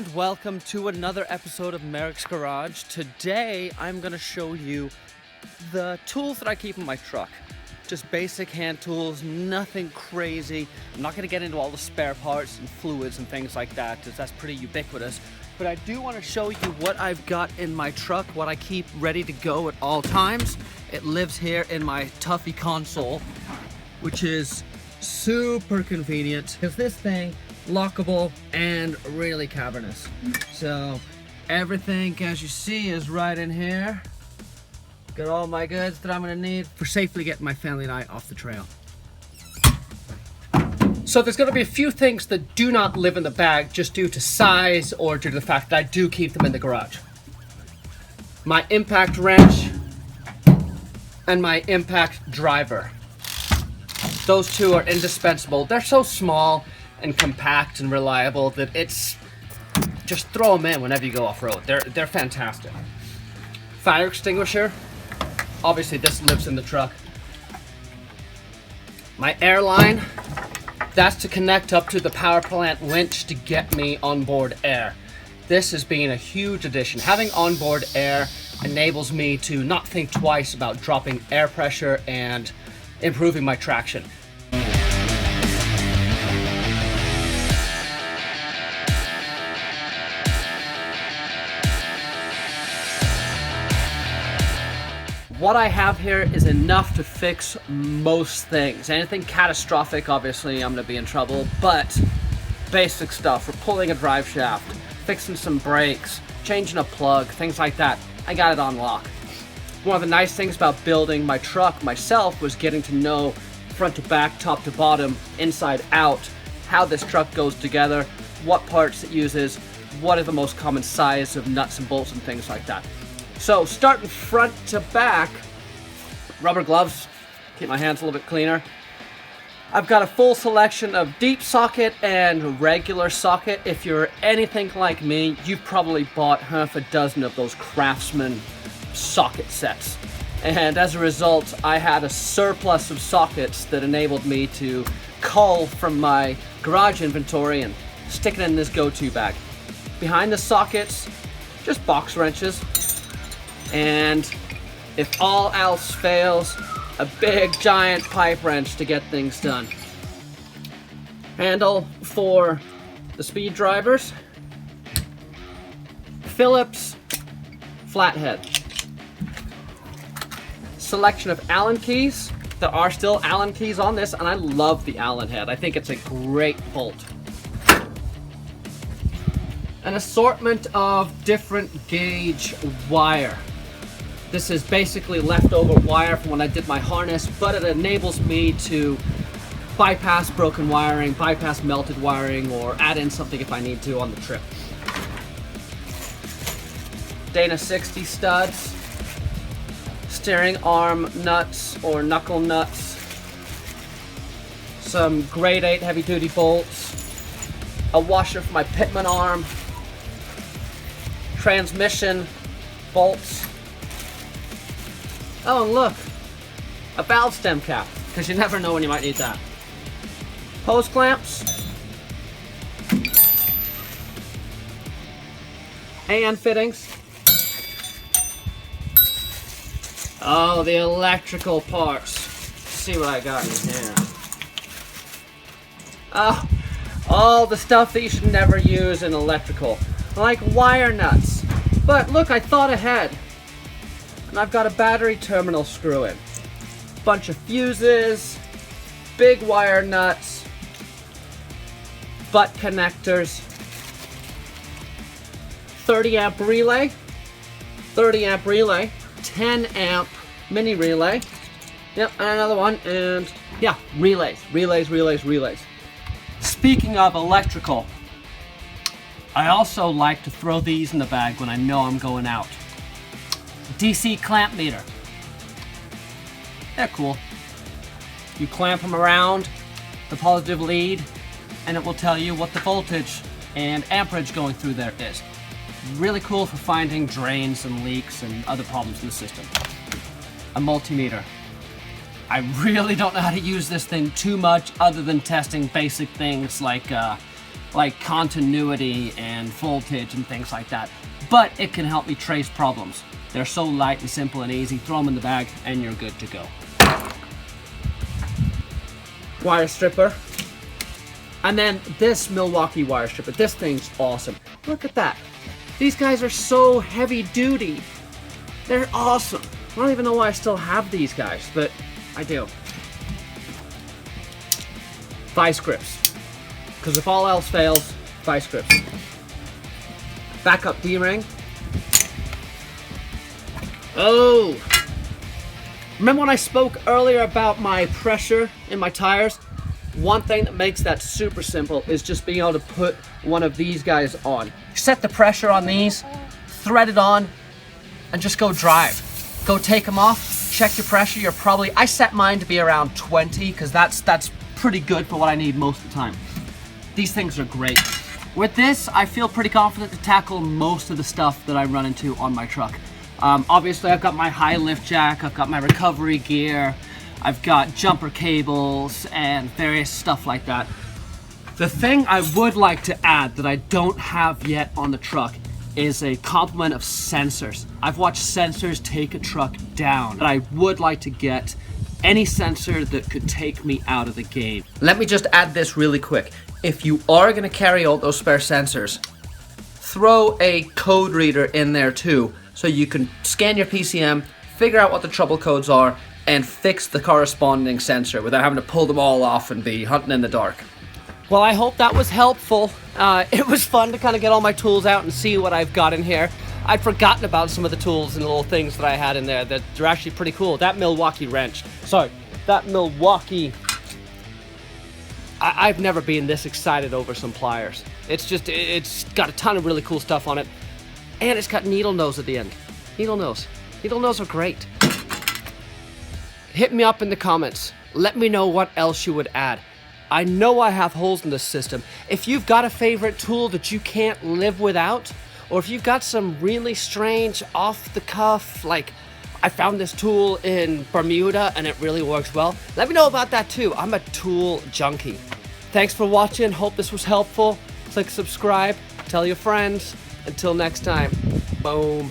and welcome to another episode of Merricks Garage. Today I'm going to show you the tools that I keep in my truck. Just basic hand tools, nothing crazy. I'm not going to get into all the spare parts and fluids and things like that, because that's pretty ubiquitous. But I do want to show you what I've got in my truck, what I keep ready to go at all times. It lives here in my Tuffy console, which is super convenient because this thing lockable and really cavernous. So everything, as you see, is right in here. Got all my goods that I'm gonna need for safely getting my family and I off the trail. So there's gonna be a few things that do not live in the bag just due to size or due to the fact that I do keep them in the garage. My impact wrench and my impact driver. Those two are indispensable. They're so small and compact and reliable that it's just throw them in whenever you go off-road. They're fantastic. Fire extinguisher. Obviously this lives in the truck. My airline, that's to connect up to the power plant winch to get me onboard air. This has been a huge addition. Having onboard air enables me to not think twice about dropping air pressure and improving my traction. What I have here is enough to fix most things. Anything catastrophic, obviously I'm gonna be in trouble, but basic stuff, for pulling a drive shaft, fixing some brakes, changing a plug, things like that, I got it on lock. One of the nice things about building my truck myself was getting to know front to back, top to bottom, inside out, how this truck goes together, what parts it uses, what are the most common size of nuts and bolts and things like that. So starting front to back, rubber gloves, keep my hands a little bit cleaner. I've got a full selection of deep socket and regular socket. If you're anything like me, you've probably bought half a dozen of those Craftsman socket sets. And as a result, I had a surplus of sockets that enabled me to cull from my garage inventory and stick it in this go-to bag. Behind the sockets, just box wrenches. And if all else fails, a big giant pipe wrench to get things done. Handle for the speed drivers. Phillips flathead. Selection of Allen keys. There are still Allen keys on this, and I love the Allen head. I think it's a great bolt. An assortment of different gauge wire. This is basically leftover wire from when I did my harness, but it enables me to bypass broken wiring, bypass melted wiring, or add in something if I need to on the trip. Dana 60 studs, steering arm nuts or knuckle nuts, some grade 8 heavy duty bolts, a washer for my Pitman arm, transmission bolts. Oh, and look, a valve stem cap, because you never know when you might need that. Hose clamps. And fittings. Oh, the electrical parts. Let's see what I got in here. Oh, all the stuff that you should never use in electrical, like wire nuts. But look, I thought ahead. And I've got a battery terminal screw in. Bunch of fuses, big wire nuts, butt connectors, 30 amp relay, 10 amp mini relay. Yep, and another one, and yeah, relays. Speaking of electrical, I also like to throw these in the bag when I know I'm going out. DC clamp meter. They're cool. You clamp them around the positive lead and it will tell you what the voltage and amperage going through there is. Really cool for finding drains and leaks and other problems in the system. A multimeter. I really don't know how to use this thing too much other than testing basic things like like continuity and voltage and things like that. But it can help me trace problems. They're so light and simple and easy. Throw them in the bag and you're good to go. Wire stripper. And then this Milwaukee wire stripper. This thing's awesome. Look at that. These guys are so heavy duty. They're awesome. I don't even know why I still have these guys, but I do. Vice grips. Because if all else fails, vice grips. Backup D-ring. Oh! Remember when I spoke earlier about my pressure in my tires? One thing that makes that super simple is just being able to put one of these guys on. Set the pressure on these, thread it on, and just go drive. Go take them off, check your pressure. You're probably, I set mine to be around 20 because that's pretty good for what I need most of the time. These things are great. With this, I feel pretty confident to tackle most of the stuff that I run into on my truck. Obviously, I've got my high lift jack, I've got my recovery gear, I've got jumper cables and various stuff like that. The thing I would like to add that I don't have yet on the truck is a complement of sensors. I've watched sensors take a truck down, but I would like to get any sensor that could take me out of the game. Let me just add this really quick. If you are gonna carry all those spare sensors, throw a code reader in there too, so you can scan your PCM, figure out what the trouble codes are, and fix the corresponding sensor without having to pull them all off and be hunting in the dark. Well, I hope that was helpful. It was fun to kind of get all my tools out and see what I've got in here. I'd forgotten about some of the tools and little things that I had in there that are actually pretty cool. That Milwaukee wrench. Sorry, that Milwaukee... I've never been this excited over some pliers. It's got a ton of really cool stuff on it. And it's got needle nose at the end. Needle nose. Needle nose are great. Hit me up in the comments. Let me know what else you would add. I know I have holes in this system. If you've got a favorite tool that you can't live without, or if you've got some really strange off the cuff, like I found this tool in Bermuda and it really works well, let me know about that too. I'm a tool junkie. Thanks for watching. Hope this was helpful. Click subscribe. Tell your friends. Until next time. Boom.